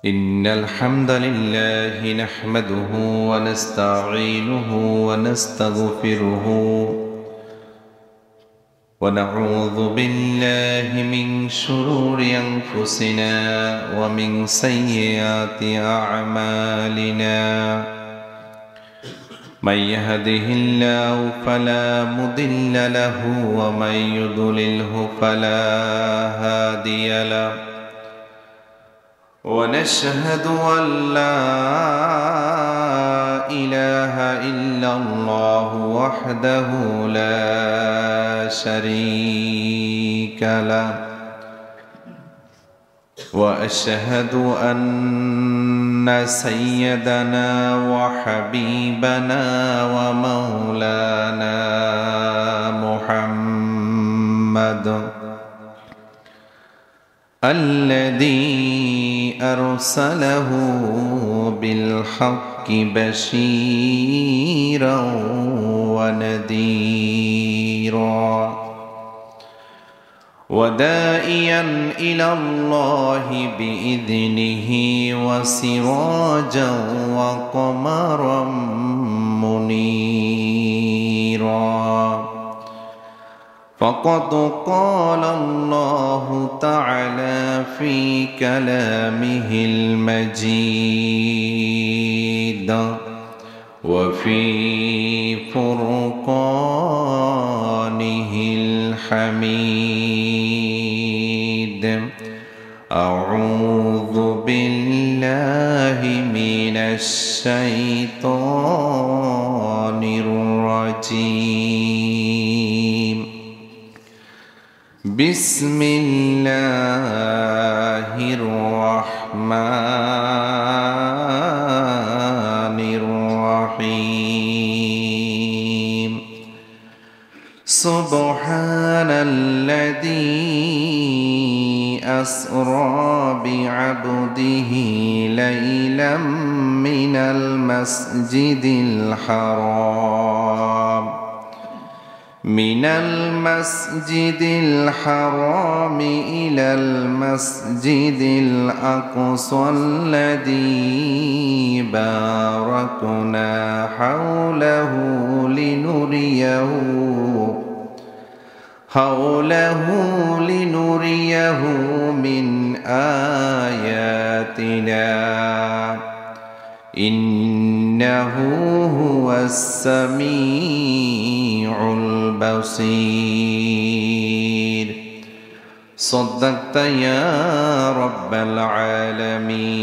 إن الحمد لله نحمده ونستعينه ونستغفره ونعوذ بالله من شرور أنفسنا ومن سيئات أعمالنا من يهده الله فلا مضل له ومن يضلله فلا هادي له ونشهد أن لا إله إلا الله وحده لا شريك له وأشهد أن سيدنا وحبيبنا ومولانا محمد الذي أرسله بالحق بشيرا ونذيرا وداعيا إلى الله بإذنه وسراجا وقمرا منيرا فقد قال الله تعالى في كلامه المجيد وفي فرقانه الحميد أعوذ بالله من الشيطان الرجيم بسم الله الرحمن الرحيم سبحان الذي أسرى بعبده ليلا من المسجد الحرام إلى المسجد الأقصى الذي باركنا حوله لنريه من آياتنا إنه هو السميع البصير صدقت يا رب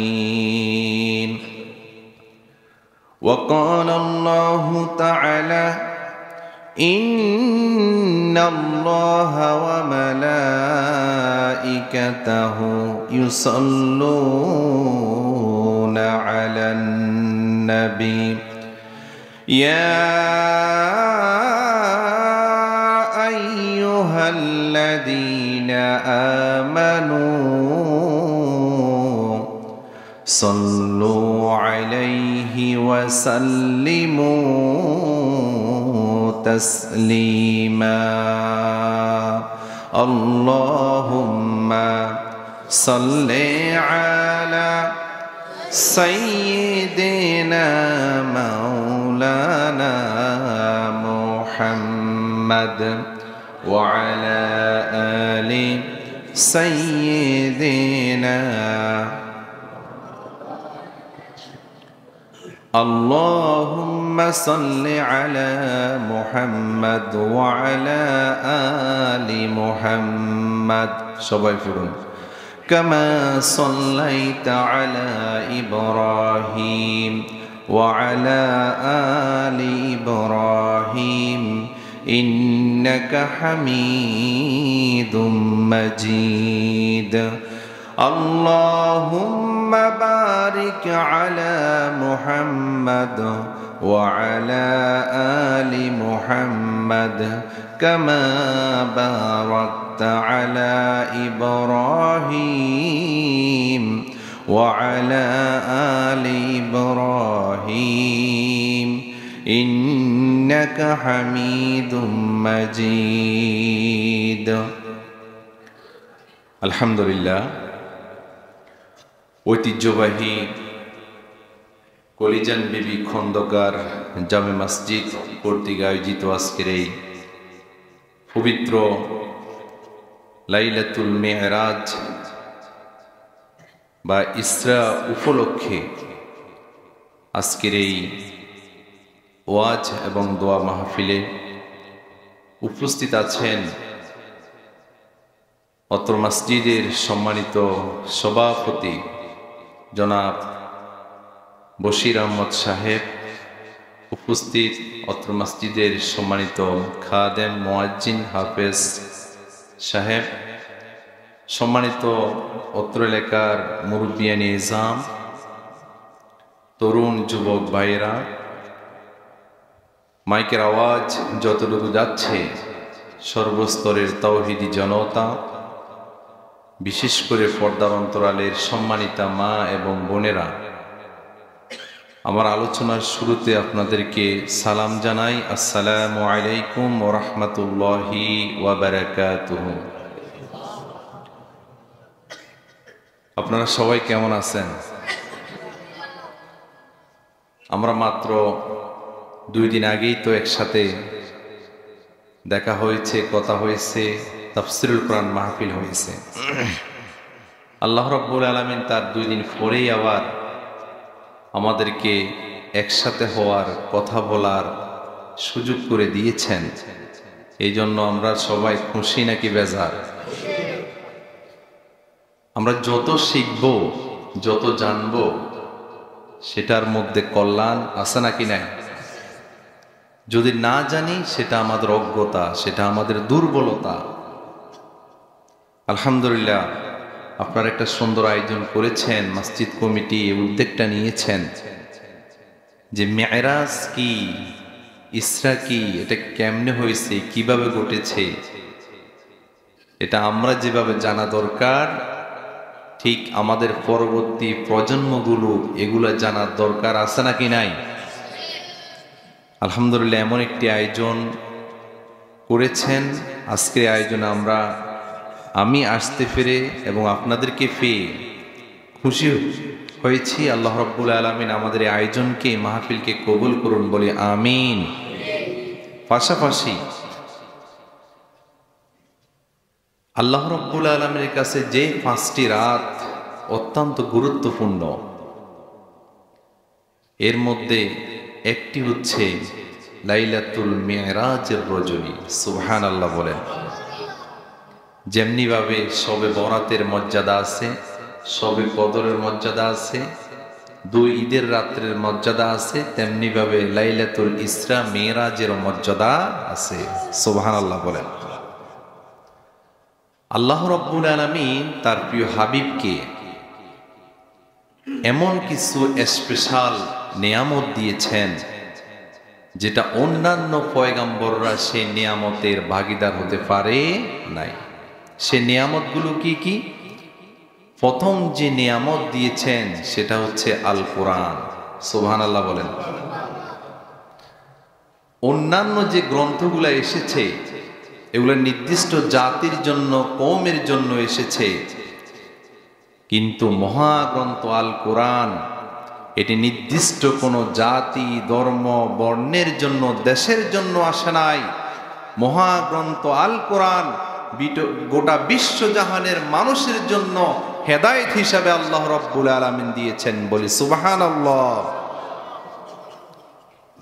العالمين وقال الله تعالى إن الله وملائكته يصلون على النبي يا أيها الذين آمنوا صلوا عليه وسلموا تسليما اللهم صل على سيدنا مولانا محمد وعلى آل سيدنا اللهم صل على محمد وعلى آل محمد সবাই পড়ুন كما صليت على إبراهيم وعلى آل إبراهيم إنك حميد مجيد اللهم بارك على محمد وعلى آل محمد كما باركت على إبراهيم وعلى آل إبراهيم إنك حميد مجيد আলহামদুলিল্লাহ, ঐতিহ্যবাহী কলিজান বিবি খন্দকার জামে মসজিদ কর্তৃক আয়োজিত আজকের এই পবিত্র লাইলাতুল মেরাজ বা ইসরা উপলক্ষে আজকের এই ওয়াজ এবং দোয়া মাহফিলে উপস্থিত আছেন অত্র মসজিদের সম্মানিত সভাপতি জনাব বশির আহমদ সাহেব, উপস্থিত অত্র মসজিদের সম্মানিত খাদেম মুয়াজ্জিন হাফেজ সাহেব, সম্মানিত অত্র এলাকার মুরব্বিয়ানি নিজাম, তরুণ যুবক ভাইয়েরা, মাইকের আওয়াজ যতটুকু যাচ্ছে সর্বস্তরের তাওহীদি জনতা, বিশেষ করে পর্দার অন্তরালের সম্মানিতা মা এবং বোনেরা, আমার আলোচনার শুরুতে আপনাদেরকে সালাম জানাই। আসসালামু আলাইকুম ওয়া রাহমাতুল্লাহি ওয়া বারাকাতুহু। আপনারা সবাই কেমন আছেন? আমরা মাত্র 2 দিন আগেই তো একসাথে দেখা হয়েছে, কথা হয়েছে, তাফসীরুল কোরআন মাহফিল হয়েছে। আল্লাহ রাব্বুল আলামিন তার 2 দিন পরেই আবার আমাদেরকে একসাথে হওয়ার, কথা বলার সুযোগ করে দিয়েছেন। এই জন্য আমরা সবাই খুশি নাকি বেজার? আমরা যত শিখব, যত জানব, সেটার মধ্যে কল্যাণ আছে নাকি নাই? যদি না জানি সেটা আমাদের অজ্ঞতা, সেটা আমাদের দুর্বলতা। আলহামদুলিল্লাহ, আপনারা একটা সুন্দর আয়োজন করেছেন, মসজিদ কমিটি এই উদ্যোগটা নিয়েছেন যে মেরাজ কি, ইসরা কি, এটা কেমনে হয়েছে, কিভাবে ঘটেছে, এটা আমরা যেভাবে জানা দরকার, ঠিক আমাদের পরবর্তী প্রজন্মগুলো এগুলা জানার দরকার আছে নাকি নাই? আলহামদুলিল্লাহ, এমন একটি আয়োজন করেছেন। আজকের আয়োজনে আমি আসতে পেরে এবং আপনাদেরকে পেয়ে খুশি হয়েছি। আল্লাহ রাব্বুল আলামিন আমাদের এই আয়োজনকে, মাহফিলকে কবুল করুন বলে আমিন। পাশাপাশি আল্লাহ রাব্বুল আলামিনের কাছে যে 5টি রাত অত্যন্ত গুরুত্বপূর্ণ, এর মধ্যে একটি হচ্ছে লাইলাতুল মেরাজের রজনী। সুবহানাল্লাহ বলেন। যেমনি ভাবে শবে বরাতের মর্যাদা আছে, শবে কদরের মর্যাদা আছে, 2 ঈদের রাত্রের মর্যাদা আছে, তেমনি ভাবে লাইলাতুল ইসরা মেরাজের মর্যাদা আছে। সুবহানাল্লাহ বলেন। আল্লাহ রাব্বুল আলামিন তার প্রিয় হাবিবকে এমন কিছু স্পেশাল নিয়ামত দিয়েছেন যেটা অন্যান্য পয়গাম্বররা সেই নিয়ামতের ভাগীদার হতে পারে নাই। সে নিয়ামতগুলো কি কি? প্রথম যে নিয়ামত দিয়েছেন সেটা হচ্ছে আল কোরআন। সুবহানাল্লাহ বলেন। অন্যান্য যে গ্রন্থগুলো এসেছে এগুলো নির্দিষ্ট জাতির জন্য, কওমের জন্য এসেছে, কিন্তু মহাগ্রন্থ আল কোরআন এটি নির্দিষ্ট কোনো জাতি, ধর্ম, বর্ণের জন্য, দেশের জন্য আসে নাই। মহাগ্রন্থ আল কোরআন গোটা বিশ্বজাহানের মানুষের জন্য হেদায়েত হিসাবে আল্লাহ রাব্বুল আলামিন দিয়েছেন। বলি সুবহানাল্লাহ।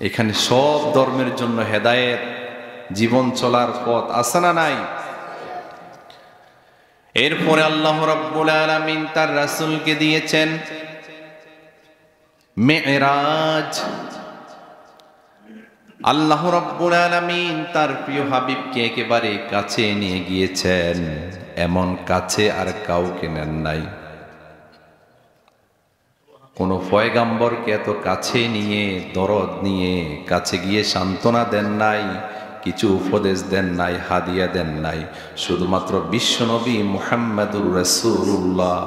এখানে সব ধর্মের জন্য হেদায়েত, জীবন চলার পথ আছে না নাই? এরপরে আল্লাহ রাব্বুল আলামিন তার রাসূলকে দিয়েছেন মেরাজ। আল্লাহ রাব্বুল আলামিন তার প্রিয় হাবিবকে একেবারে কাছে নিয়ে গিয়েছেন, এমন কাছে আর কাউকে নেন নাই। কোন পয়গাম্বরকে এত কাছে নিয়ে, দরদ নিয়ে কাছে গিয়ে সান্ত্বনা দেন নাই, কিছু উপদেশ দেন নাই, হাদিয়া দেন নাই। শুধুমাত্র বিশ্বনবী মুহাম্মদুর রাসূলুল্লাহ,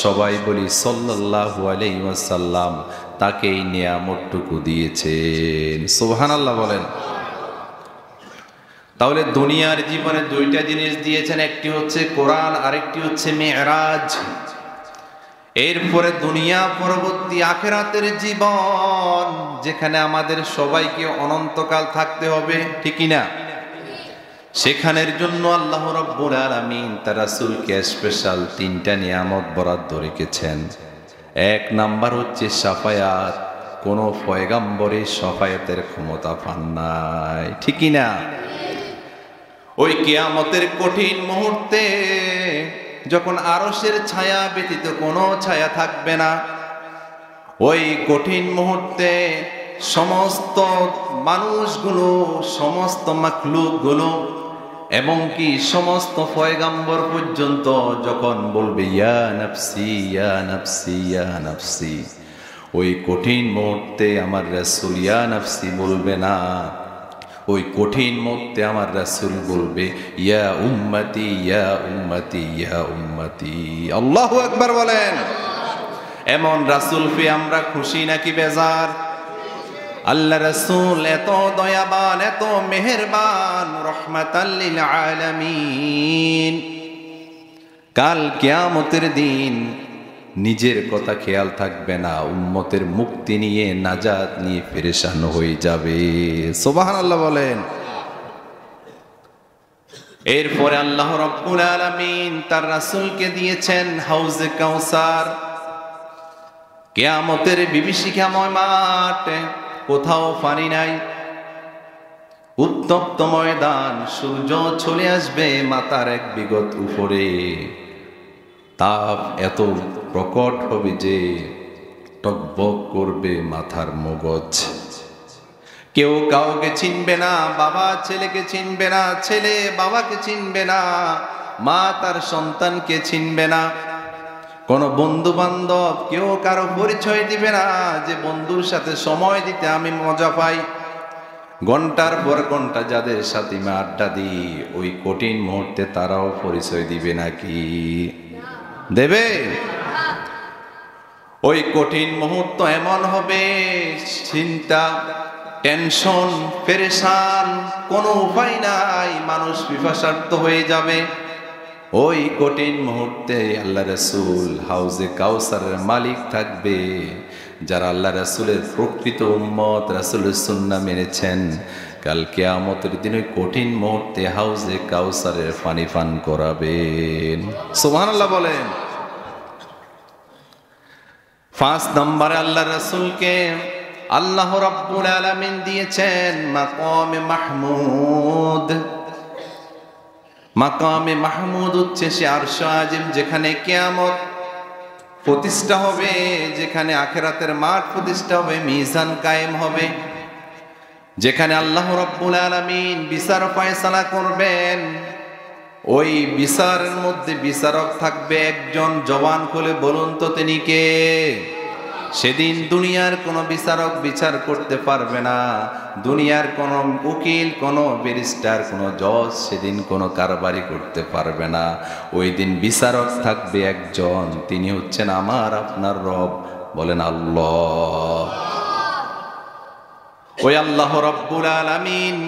সবাই বলি সাল্লাল্লাহু আলাইহি ওয়াসাল্লাম, তাকে এই নিয়ামতটুকু দিয়েছেন। সুবহানাল্লাহ বলেন। তাহলে দুনিয়ার জীবনে দুইটা জিনিস দিয়েছেন, একটি হচ্ছে কোরআন, আরেকটি হচ্ছে মেরাজ। এরপরে দুনিয়া পরবর্তী আখিরাতের জীবন, যেখানে আমাদের সবাইকে অনন্তকাল থাকতে হবে, ঠিক না? সেখানের জন্য আল্লাহ রাব্বুল আলামিন তার রাসূলকে স্পেশাল তিনটা নিয়ামত বরাদ্দ রেখেছেন। এক নাম্বার হচ্ছে শাফায়াত। কোন পয়গাম্বরের শাফায়াতের ক্ষমতা পান নাই, ঠিক না? ওই কিয়ামতের কঠিন মুহূর্তে যখন আরশের ছায়া ব্যতীত কোনো ছায়া থাকবে না, ওই কঠিন মুহূর্তে সমস্ত মানুষগুলো, সমস্ত মাখলুকগুলো, এবং কি সমস্ত পয়গাম্বর পর্যন্ত যখন বলবে ইয়া নাফসি ইয়া নাফসি ইয়া নাফসি, ওই কঠিন মুহূর্তে আমার রাসূল ইয়া নাফসি বলবে না, ওই কঠিন মুহূর্তে আমার রাসূল বলবে ইয়া উম্মতি ইয়া উম্মতি ইয়া উম্মতি। আল্লাহু আকবার বলেন। এমন রাসূল পেয়ে আমরা খুশি নাকি বেজার? আল্লাহ রাসূল এত দয়াবান, এত মেহেরবান, রহমাতাল লিল আলামিন। কাল কিয়ামতের দিন নিজের কথা খেয়াল থাকবে না, উম্মতের মুক্তি নিয়ে, নাজাত নিয়ে পেরেশান হয়ে যাবে। সুবহানাল্লাহ বলেন। এরপরে আল্লাহ রাব্বুল আলামিন তার রাসূলকে দিয়েছেন হাউজে কাউসার। কিয়ামতের বিভীষিকাময় মাঠ, কোথাও পানি নাই, উত্তপ্ত ময়দান, সূর্য চলে আসবে মাথার এক বিগত উপরে, তাপ এত প্রকট হবে যে টকবক করবে মাথার মগজ। কেউ কাউকে চিনবে না, বাবা ছেলেকে চিনবে না, ছেলে বাবাকে চিনবে না, মা তার সন্তানকে চিনবে না, কোন বন্ধু বান্ধব কেউ কারো পরিচয় দিবে না যে বন্ধুর সাথে সময় দিতে আমি মজা পাই। ঘন্টার পর ঘন্টা যাদের সাথে আমি আড্ডা দিই, ওই কঠিন মুহূর্তে তারাও পরিচয় দিবে নাকি? দেবে? ওই কঠিন মুহূর্ত এমন হবে, চিন্তা, টেনশন, পেরেশান, কোনো উপায় নাই, মানুষ পিপাসার্ত হয়ে যাবে। ওই কঠিন মুহূর্তে আল্লাহ রাসূল হাউজে কাউসারের মালিক থাকবে। যারা আল্লাহ রাসূলের প্রকৃত উম্মত, রাসূলের সুন্নাহ মেনেছেন, কাল কিয়ামতের দিন ওই কঠিন মুহূর্তে হাউজে কাউসারের পানি পান করাবেন। সুবহানাল্লাহ বলেন। 5 নম্বরে আল্লাহ রাসূলকে আল্লাহ রাব্বুল আলামিন দিয়েছেন মাকামে মাহমুদ। মাকামে মাহমুদ হচ্ছে সে আরশ আজিম, যেখানে কিয়ামত প্রতিষ্ঠা হবে, যেখানে আখিরাতের মাঠ প্রতিষ্ঠা হবে, মিজান কায়েম হবে, যেখানে আল্লাহ রাব্বুল আলামিন বিচার ফয়সালা করবেন। ওই বিচারের মধ্যে বিচারক থাকবে একজন। জবান খুলে বলুন তো তিনি কে? সেদিন দুনিয়ার কোনো বিচারক বিচার করতে পারবে না, দুনিয়ার কোনো উকিল, কোনো ব্যারিস্টার, কোনো জজ সেদিন কোনো কারবারি করতে পারবে না। ওই দিন বিচারক থাকবে একজন, তিনি হচ্ছেন আমার আপনার রব। বলেন আল্লাহ। ওই আল্লাহ রাব্বুল আলামিন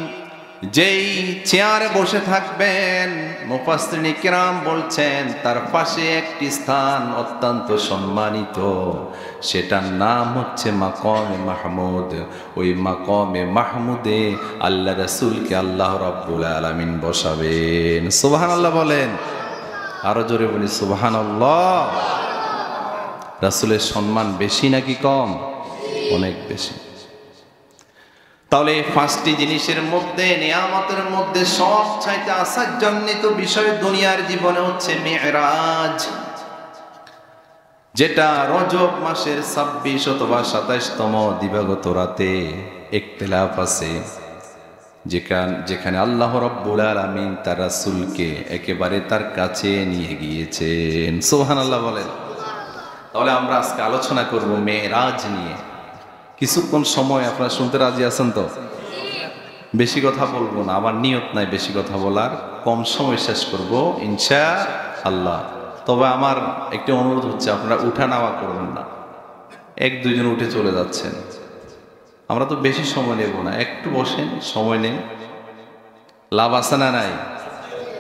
যেই চেয়ারে বসে থাকবেন, মুফাসসিরিন কিরাম বলছেন তার পাশে একটি স্থান অত্যন্ত সম্মানিত, সেটার নাম হচ্ছে মাকামে মাহমুদ। ওই মাকামে মাহমুদে আল্লাহ রাসূলকে আল্লাহ রাব্বুল আলামিন বসাবেন। সুবহানাল্লাহ বলেন। আরো জোরে বলি সুবহানাল্লাহ। রাসূলের সম্মান বেশি নাকি কম? অনেক বেশি। তাহলে এই 5টি জিনিসের মধ্যে, নিয়ামতের মধ্যে সবচাইতে আশ্চর্যান্বিত বিষয় দুনিয়ার জীবনে হচ্ছে মেরাজ, যেটা রজব মাসের 26 অথবা 27তম দিবাগত রাতে ইখতিলাফ আছে, যেখানে আল্লাহ রাব্বুল আলামিন তার রাসূলকে একেবারে তার কাছে নিয়ে গিয়েছেন। সুবহানাল্লাহ বলেন। তাহলে আমরা আজকে আলোচনা করব মেরাজ নিয়ে। কিছুক্ষণ সময় আপনারা শুনতে রাজি আছেন তো? বেশি কথা বলবো না, আমার নিয়ত নাই বেশি কথা বলার, কম সময় শেষ করব ইনশাআল্লাহ। তবে আমার একটি অনুরোধ হচ্ছে, আপনারা উঠা নামা করবেন না। 1-2 জন উঠে চলে যাচ্ছেন, আমরা তো বেশি সময় নেব না, একটু বসেন, সময় নেন। লাভ আছে না নাই?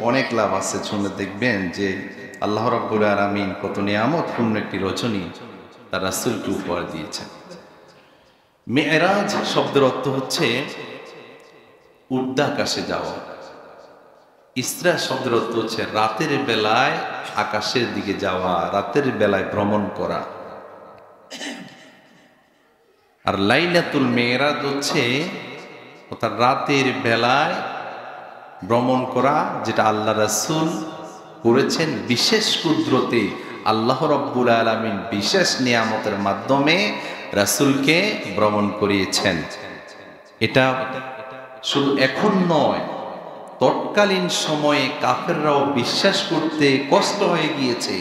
অনেক লাভ আছে। শুনে দেখবেন যে আল্লাহ রাব্বুল আলামিন কত নিয়ামতপূর্ণ একটি রজনী তার রাসূলকে উপহার দিয়েছেন। মেরাজ শব্দের অর্থ হচ্ছে ঊর্ধ্বাকাশে যাওয়া। ইসরা শব্দের অর্থ হচ্ছে রাতের বেলায় আকাশের দিকে যাওয়া, রাতের বেলায় ভ্রমণ করা। আর লাইলাতুল মেরাজ হচ্ছে অর্থাৎ রাতের বেলায় ভ্রমণ করা, যেটা আল্লাহ রাসূল করেছেন বিশেষ কুদরতে। আল্লাহ রাব্বুল আলামিন বিশেষ নিয়ামতের মাধ্যমে রাসূলকে ভ্রমণ করিয়েছেন। এটা শুধু এখন নয়, তৎকালীন সময়ে কাফেররাও বিশ্বাস করতে কষ্ট হয়ে গিয়েছে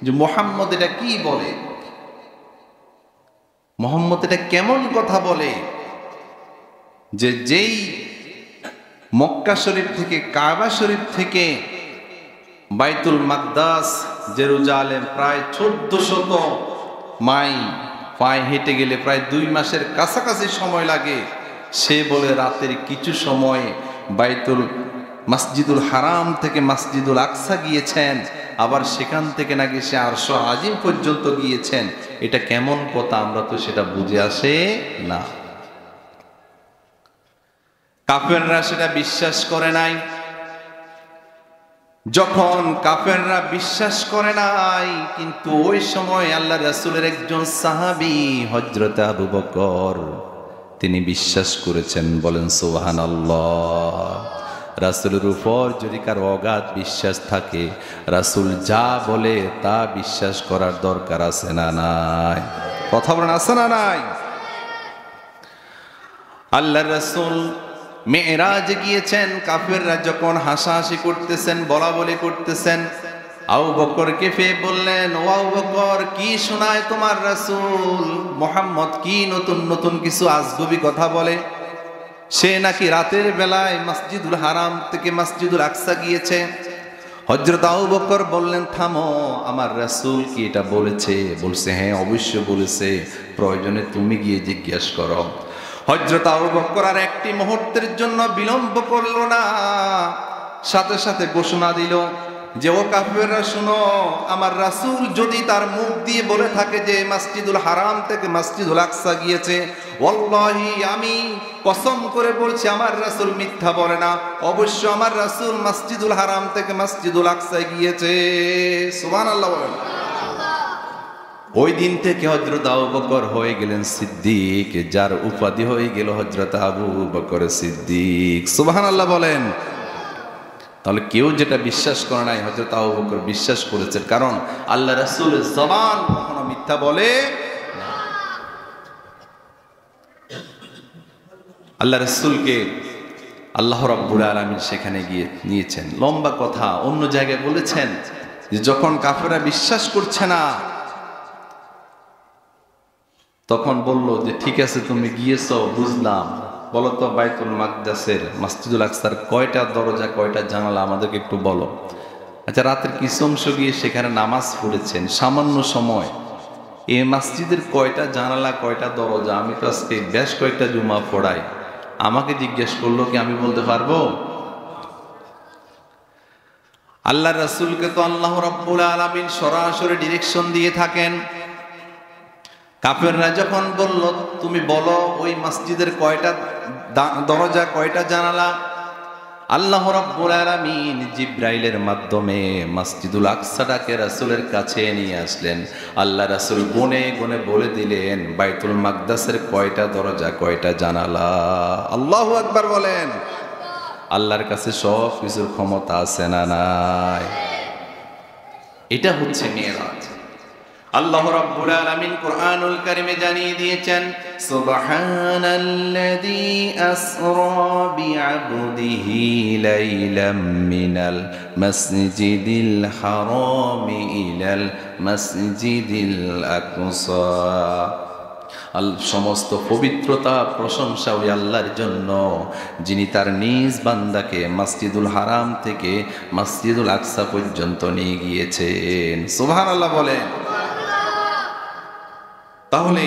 যে মুহাম্মদ এটা কি বলে, মুহাম্মদ এটা কেমন কথা বলে, যে যেই মক্কা শরীফ থেকে, কাবা শরীফ থেকে বাইতুল মাকদাস জেরুজালেম প্রায় 1400 মাইল পায়ে হেঁটে গেলে প্রায় 2 মাসের কাছাকাছি সময় লাগে। সে বলে রাতের কিছু সময় বাইতুল মসজিদুল হারাম থেকে মসজিদুল আকসা গিয়েছেন, আবার সেখান থেকে নাকি সে আরশ আজিম পর্যন্ত গিয়েছেন। এটা কেমন কথা, আমরা তো সেটা বুঝে আসে না। কাফেররা সেটা বিশ্বাস করে নাই। যখন কাফেররা বিশ্বাস করে নাই, কিন্তু ওই সময় আল্লাহ রাসূলের একজন সাহাবী হযরত আবু বকর তিনি বিশ্বাস করেছেন। বলেন সুবহানাল্লাহ। রাসূলের উপর যদি কারো অগাধ বিশ্বাস থাকে, রাসূল যা বলে তা বিশ্বাস করার দরকার আছে না নাই? কথা বলেন, আছে না নাই? আল্লাহ রাসূল মেরাজ গিয়েছেন, কাফেররা যখন হাসাহাসি করতেছেন, বলা বলি করতেছেন, আবু বকরকে পেয়ে বললেন, ও আবু বকর, কি শোনায় তোমার রাসূল মুহাম্মদ? কি নতুন নতুন কিছু আজগুবি কথা বলে? সে নাকি রাতের বেলায় মসজিদুল হারাম থেকে মসজিদুল আকসা গিয়েছে। হযরত আবু বকর বললেন, থামো, আমার রাসূল কি এটা বলেছে? বলছে, হ্যাঁ অবশ্যই বলেছে, প্রয়োজনে তুমি গিয়ে জিজ্ঞেস করো। হযরত আবু বকর আর একটি মুহূর্তের জন্য বিলম্ব করল না, সাথে সাথে ঘোষণা দিল যে, ও কাফেররা শুনো, আমার রাসূল যদি তার মুখ দিয়ে বলে থাকে যে মসজিদুল হারাম থেকে মসজিদুল আকসা গিয়েছে, ওয়াল্লাহি আমি কসম করে বলছি আমার রাসূল মিথ্যা বলে না। অবশ্য আমার রাসূল মসজিদুল হারাম থেকে মসজিদুল আকসা গিয়েছে। সুবহানাল্লাহ বলেন। ওই দিন থেকে হযরত আবু বকর হয়ে গেলেন সিদ্দিক, যার উপাধি হয়ে গেল হযরত আবু বকর সিদ্দিক। সুবহানাল্লাহ বলেন। তাহলে কেউ যেটা বিশ্বাস করে নাই, হযরত আবু বকর বিশ্বাস করেছেন, কারণ আল্লাহ রাসূলের জবান কখনো মিথ্যা বলে না। আল্লাহ রাসূলকে আল্লাহ রাব্বুল আলামিন সেখানে গিয়ে নিয়েছেন। লম্বা কথা, অন্য জায়গায় বলেছেন যে যখন কাফেররা বিশ্বাস করছে না, তখন বলল যে ঠিক আছে তুমি গিয়েছো বুঝলাম, বলো তো বাইতুল মাকদাসের মসজিদুল আকসার কয়টা দরজা কয়টা জানালা আমাদেরকে একটু বলো। আচ্ছা, রাতের কিছু অংশ গিয়ে সেখানে নামাজ পড়েছেন সামান্য সময়, এই মসজিদের কয়টা জানালা কয়টা দরজা? আমি তো আজকে বেশ কয়েকটা জুমা পড়াই, আমাকে জিজ্ঞেস করলো কি আমি বলতে পারবো? আল্লাহ রাসূলকে তো আল্লাহ রাব্বুল আলামিন সরাসরি ডিরেকশন দিয়ে থাকেন। কাফেররা যখন বলল তুমি বলো ওই মসজিদের কয়টা দরজা কয়টা জানালা, আল্লাহ রাব্বুল আলামিন জিব্রাইলের মাধ্যমে মসজিদুল আকসাটাকে রাসূলের কাছে নিয়ে আসলেন। আল্লাহ রাসূল গুনে গুনে বলে দিলেন বাইতুল মাকদাসের কয়টা দরজা কয়টা জানালা। আল্লাহু আকবার বলেন। আল্লাহর কাছে সব কিছুর ক্ষমতা আছে না নাই? এটা হচ্ছে মেরাজ। আল্লাহ রাব্বুল আলামিন কুরআনুল কারীমে জানিয়ে দিয়েছেন, সুবহানাল্লাযী আসরা বিআবদিহি লাইলাম মিনাল মাসজিদিল হারামি ইলাল মাসজিদিল আকসা। সমস্ত পবিত্রতা প্রশংসা ওই আল্লাহর জন্য, যিনি তার নিজ বান্দাকে মসজিদুল হারাম থেকে মসজিদুল আকসা পর্যন্ত নিয়ে গিয়েছেন। সুবহানাল্লাহ বলেন। তাহলে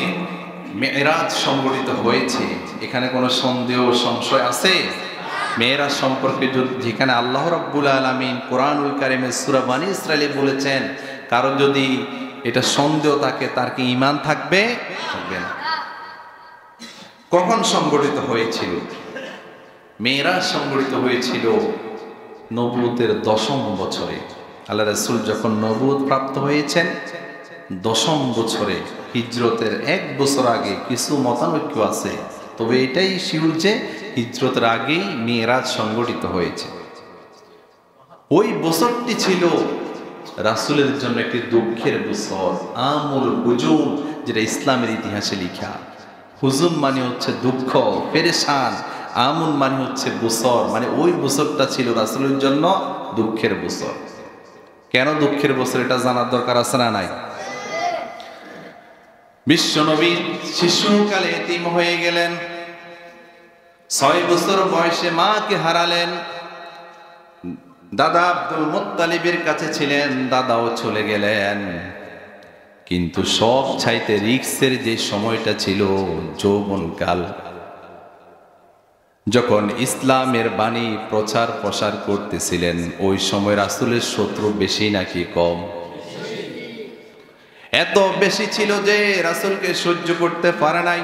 মেরাজ সংগঠিত হয়েছে, এখানে কোনো সন্দেহ সংশয় আছে? মেয়েরাজ সম্পর্কে যেখানে আল্লাহ রাব্বুল আলামিন কোরআনুল কারীমে সূরা বনী ইসরাঈলে বলেছেন, কারো যদি এটা সন্দেহ থাকে তার কি ঈমান থাকবে? থাকবে না। কখন সংগঠিত হয়েছিল? মেয়েরাজ সংগঠিত হয়েছিল নবুয়তের 10ম বছরে। আল্লাহ রাসূল যখন নবুয়ত প্রাপ্ত হয়েছেন 10ম বছরে, হিজরতের 1 বছর আগে। কিছু মতানৈক্য আছে, তবে এটাই শিওর যে হিজরতের আগেই মেয়েরাজ সংগঠিত হয়েছে। ওই বছরটি ছিল রাসূলের জন্য একটি দুঃখের বছর, আমুল হুজুন, যেটা ইসলামের ইতিহাসে লেখা। হুজুন মানে হচ্ছে দুঃখ, পেরেশান। আমুল মানে হচ্ছে বছর, মানে ওই বছরটা ছিল রাসূলের জন্য দুঃখের বছর। কেন দুঃখের বছর এটা জানার দরকার আছে না নাই? বিশ্বনবী শিশুকালে এতিম হয়ে গেলেন, 6 বছর বয়সে মাকে হারালেন। দাদা আব্দুল মুত্তালিবের কাছে ছিলেন, দাদাও চলে গেলেন। কিন্তু সব চাইতে রিক্সের যে সময়টা ছিল যৌবনকাল, যখন ইসলামের বাণী প্রচার প্রসার করতেছিলেন। ওই সময় রাসূলের শত্রু বেশি নাকি কম? এত বেশি ছিল যে রাসূলকে সহ্য করতে পারে নাই।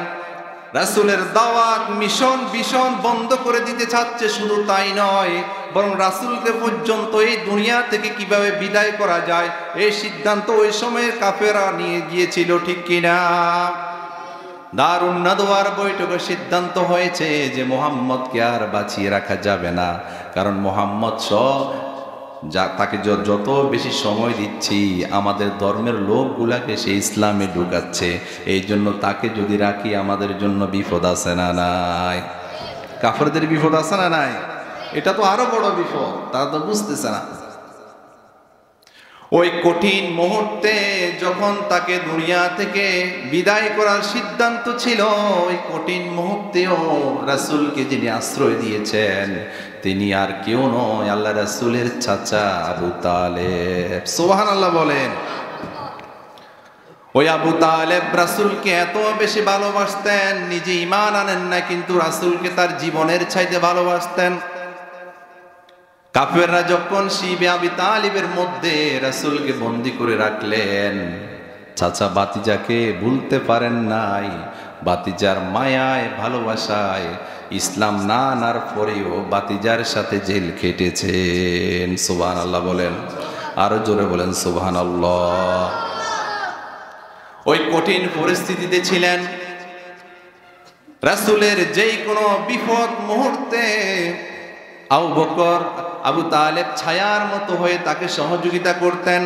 রাসূলের দাওয়াত মিশন ভীষণ বন্ধ করে দিতে চাচ্ছে। শুধু তাই নয়, বরং রাসূলকে পর্যন্ত এই দুনিয়া থেকে কিভাবে বিদায় করা যায় এই সিদ্ধান্ত ওই সময়ের কাফেররা নিয়ে গিয়েছিল, ঠিক কিনা? দারুন নাদওয়ার বৈঠকে সিদ্ধান্ত হয়েছে যে মুহাম্মদকে আর বাঁচিয়ে রাখা যাবে না, কারণ মুহাম্মদ তাকে যত বেশি সময় দিচ্ছি আমাদের ধর্মের লোকগুলাকে সে ইসলামে ঢুকাচ্ছে। এই জন্য তাকে যদি রাখি আমাদের জন্য বিপদ আছে না নাই? কাফেরদের বিপদ আছে না নাই? এটা তো আরো বড় বিপদ, তারা তো বুঝতেছে না। ওই কঠিন মুহূর্তে যখন তাকে দুনিয়া থেকে বিদায় করার সিদ্ধান্ত ছিল, ওই কঠিন মুহূর্তেও রাসূলকে যিনি আশ্রয় দিয়েছেন তিনি আর কেউ নয়, আল্লাহ রাসূলের চাচা আবু তালেব। সুবহানাল্লাহ বলেন। ওই আবু তালেব রাসূলকে এত বেশি ভালোবাসতেন, নিজে ঈমান আনেন না কিন্তু রাসূলকে তার জীবনের চাইতে ভালোবাসতেন। কাফেররা যখন শিবে আবি তালিবের মধ্যে রাসূলকে বন্দী করে রাখলেন, চাচা বাতিজাকে ভুলতে পারেন নাই। বাতিজার মায়ায় ভালোবাসায় ইসলাম না আনার পরেও বাতিজার সাথে জেল খেটেছেন। সুবহানাল্লাহ বলেন, আরো জোরে বলেন সুবহানাল্লাহ। ওই কঠিন পরিস্থিতিতে ছিলেন। রাসূলের যেই কোনো বিপদ মুহূর্তে আবু বকর আবু তালেব ছায়ার মতো হয়ে তাকে সহযোগিতা করতেন।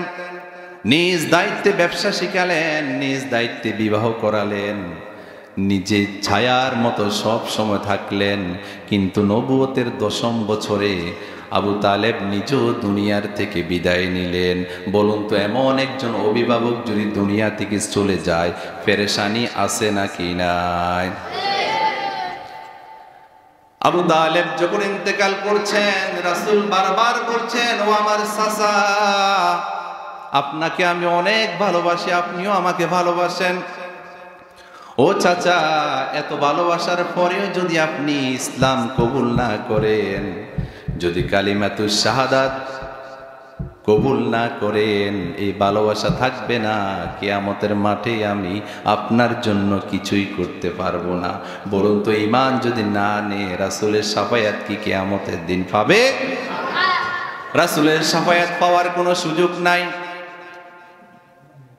নিজ দায়িত্বে ব্যবসা শিখালেন, নিজ দায়িত্বে বিবাহ করালেন, নিজে ছায়ার মতো সব সময় থাকলেন। কিন্তু নবুয়তের 10ম বছরে আবু তালেব নিজেও দুনিয়ার থেকে বিদায় নিলেন। বলুন তো, এমন একজন অভিভাবক যদি দুনিয়া থেকে চলে যায়, পেরেশানি আছে নাকি নাই? আবু তালেব যখন ইন্তেকাল করছেন, রাসূল বারবার বলছেন, ও আমার চাচা, আপনাকে আমি অনেক ভালোবাসি, আপনিও আমাকে ভালোবাসেন। ও চাচা, এত ভালোবাসার পরেও যদি আপনি ইসলাম কবুল না করেন, যদি কালিমাতুশ শাহাদাত কবুল না করেন, এই ভালোবাসা থাকবে না। কিয়ামতের মাঠে আমি আপনার জন্য কিছুই করতে পারবো না। বলুন তো, ঈমান যদি না নে, রাসূলের শাফায়াত কি কিয়ামতের দিন পাবে? রাসূলের শাফায়াত পাওয়ার কোনো সুযোগ নাই।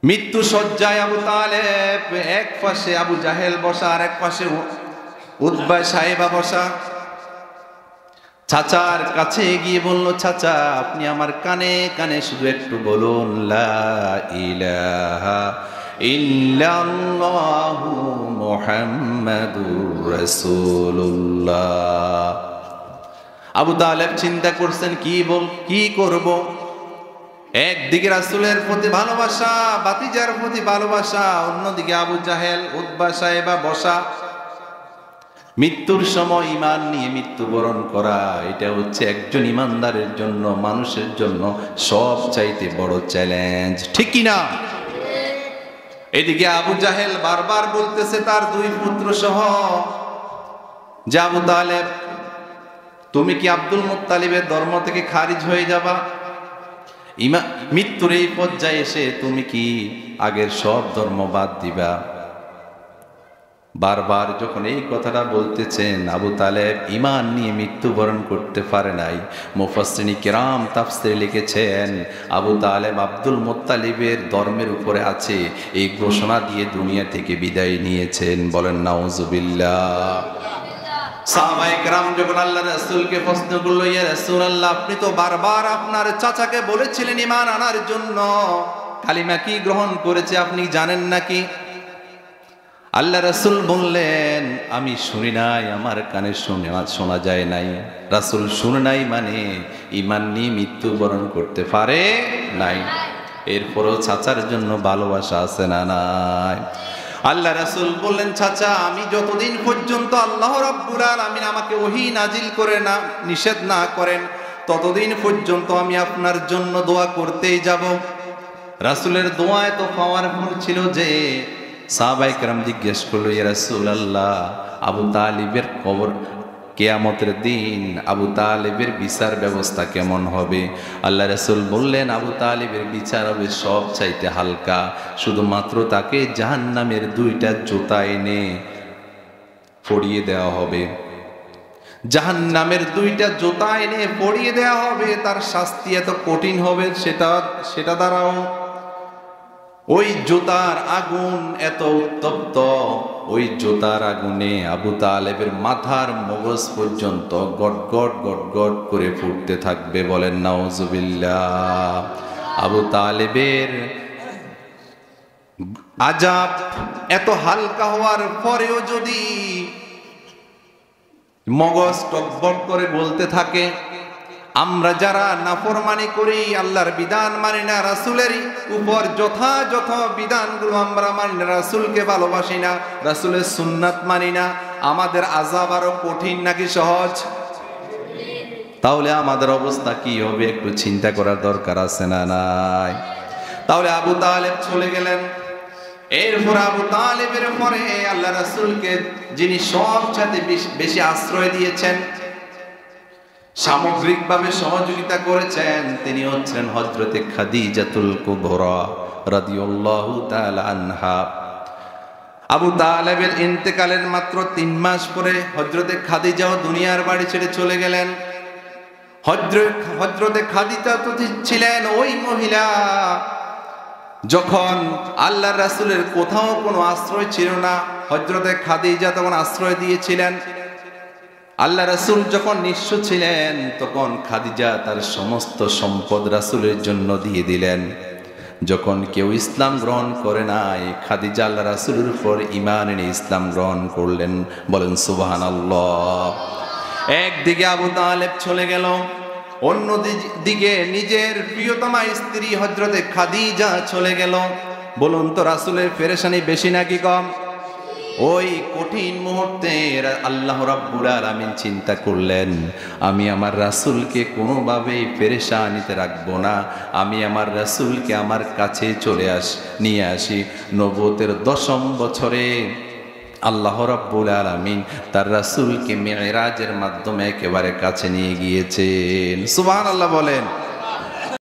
মৃত্যু শয্যায় আবু তালেব, এক পাশে আবু জাহেল বসা আর এক পাশে উতবা সাহেবা বসা। চাচার কাছে গিয়ে বলল, চাচা আপনি আমার কানে কানে শুধু একটু বলুন, লা ইলাহা ইল্লাল্লাহু মুহাম্মাদুর রাসূলুল্লাহ। আবু তালেব চিন্তা করছেন কি করব। একদিকে রাসূলের প্রতি ভালোবাসা, বাতিজার প্রতি ভালোবাসা, অন্যদিকে আবু জাহেল উতবা সাহেবা বসা। মৃত্যুর সময় ঈমান নিয়ে মৃত্যুবরণ করা, এটা হচ্ছে একজন ঈমানদারের জন্য, মানুষের জন্য সব চাইতে বড় চ্যালেঞ্জ, ঠিক কিনা? এদিকে আবু জাহেল বারবার বলতেছে তার 2 পুত্র সহ যে, আবু তালেব তুমি কি আব্দুল মুত্তালিবের ধর্ম থেকে খারিজ হয়ে যাবা? মৃত্যুর এই পর্যায়ে এসে তুমি কি আগের সব ধর্ম বাদ দিবা? বারবার যখন এই কথাটা বলতেছেন, আবু তালেব ঈমান নিয়ে মৃত্যুবরণ করতে পারে নাই। মুফাসসিরিন কিরাম তাফসীরে লিখেছেন, আবু তালেব আব্দুল মুত্তালিবের ধর্মের উপরে আছে এই ঘোষণা দিয়ে দুনিয়া থেকে বিদায় নিয়েছেন। বলেন নাউজুবিল্লাহ। সাহাবায়ে কেরাম যখন আল্লাহ রাসূলকে প্রশ্ন করলো, ইয়া রাসূলুল্লাহ, আপনি তো বারবার আপনার চাচাকে বলেছিলেন ঈমান আনার জন্য, কালিমা কি গ্রহণ করেছে আপনি জানেন নাকি? আল্লাহ রাসূল বললেন, আমি শুনি নাই, আমার কানে শোনা যায় নাই। রাসূল শুনে নাই মানে ঈমান নিয়ে মৃত্যুবরণ করতে পারে নাই। এরপরও চাচার জন্য ভালোবাসা আছে না নাই? আল্লাহ রাসূল বললেন, চাচা, আমি যতদিন পর্যন্ত আল্লাহ রাব্বুল আলামিন আমাকে ওহী নাজিল করে না নিষেধ না করেন, ততদিন পর্যন্ত আমি আপনার জন্য দোয়া করতেই যাব। রাসূলের দোয়া এত পাওয়ারফুল ছিল যে সাহাবায়ে কেরাম জিজ্ঞেস করলো, ইয়া রাসূলুল্লাহ, আবু তালিবের কবর কিয়ামতের দিন আবু তালিবের বিচার ব্যবস্থা কেমন হবে? আল্লাহ রাসূল বললেন, আবু তালিবের বিচার হবে সব চাইতে হালকা, শুধুমাত্র তাকে জাহান্নামের 2টা জুতা এনে পরিয়ে দেওয়া হবে। জাহান্নামের 2টা জুতা এনে পরিয়ে দেওয়া হবে। তার শাস্তি এত কঠিন হবে সেটা দ্বারাও ওই জুতার আগুন এত উত্তপ্ত, ওই জুতার আগুনে আবু তালেবের মাথার মগজ পর্যন্ত গটগট গটগট করে ফুটতে থাকবে। বলেন নাউজুবিল্লাহ। আবু তালেবের আযাব এত হালকা হওয়ার পরেও যদি মগজ টকবক করে বলতে থাকে, আমরা নাফরমানি করি, আল্লাহর বিধান মানি না, রাসূলের উপর যথাযথ বিধানগুলো আমরা মানি না, রাসূলকে ভালোবাসি না, রাসূলের সুন্নাত মানি না, আমাদের আযাব আরো কঠিন নাকি সহজ? তাহলে আমাদের অবস্থা কি হবে একটু চিন্তা করার দরকার আছে না নাই? তাহলে আবু তালেব চলে গেলেন। এরপর আবু তালেবের পরে আল্লাহ রাসূলকে যিনি সবচেয়ে বেশি আশ্রয় দিয়েছেন, সামগ্রিকভাবে সহযোগিতা করেছেন, তিনি হচ্ছেন হযরতে খাদিজাতুল কুবরা রাদিয়াল্লাহু তাআলা আনহা। আবু তালেবের ইন্তেকালের মাত্র 3 মাস পরে হযরতে খাদিজাও দুনিয়ার বাড়ি ছেড়ে চলে গেলেন। হযরতে খাদিজা তো ছিলেন ওই মহিলা, যখন আল্লাহর রাসূলের কোথাও কোনো আশ্রয় ছিল না, হযরতে খাদিজা তখন আশ্রয় দিয়েছিলেন। আল্লাহ রাসূল যখন নিঃস্ব ছিলেন, তখন খাদিজা তার সমস্ত সম্পদ রাসূলের জন্য দিয়ে দিলেন। যখন কেউ ইসলাম গ্রহণ করে নাই, খাদিজা আল্লাহ রাসূলের উপর ঈমান এনে ইসলাম গ্রহণ করলেন। বলেন সুবহানাল্লাহ। একদিকে আবু তালেব চলে গেল, অন্যদিকে নিজের প্রিয়তমা স্ত্রী হযরতে খাদিজা চলে গেল। বলুন তো রাসূলের পেরেশানি বেশি নাকি কম? ওই কঠিন মুহূর্তে আল্লাহ রাব্বুল আলামিন চিন্তা করলেন, আমি আমার রাসূলকে কোনোভাবেই পেরেশানিতে রাখবো না, আমি আমার রাসূলকে আমার কাছে নিয়ে আসি। নবুয়তের 10ম বছরে আল্লাহ রাব্বুল আলামিন তার রাসূলকে মিরাজের মাধ্যমে একেবারে কাছে নিয়ে গিয়েছেন। সুবহানাল্লাহ বলেন।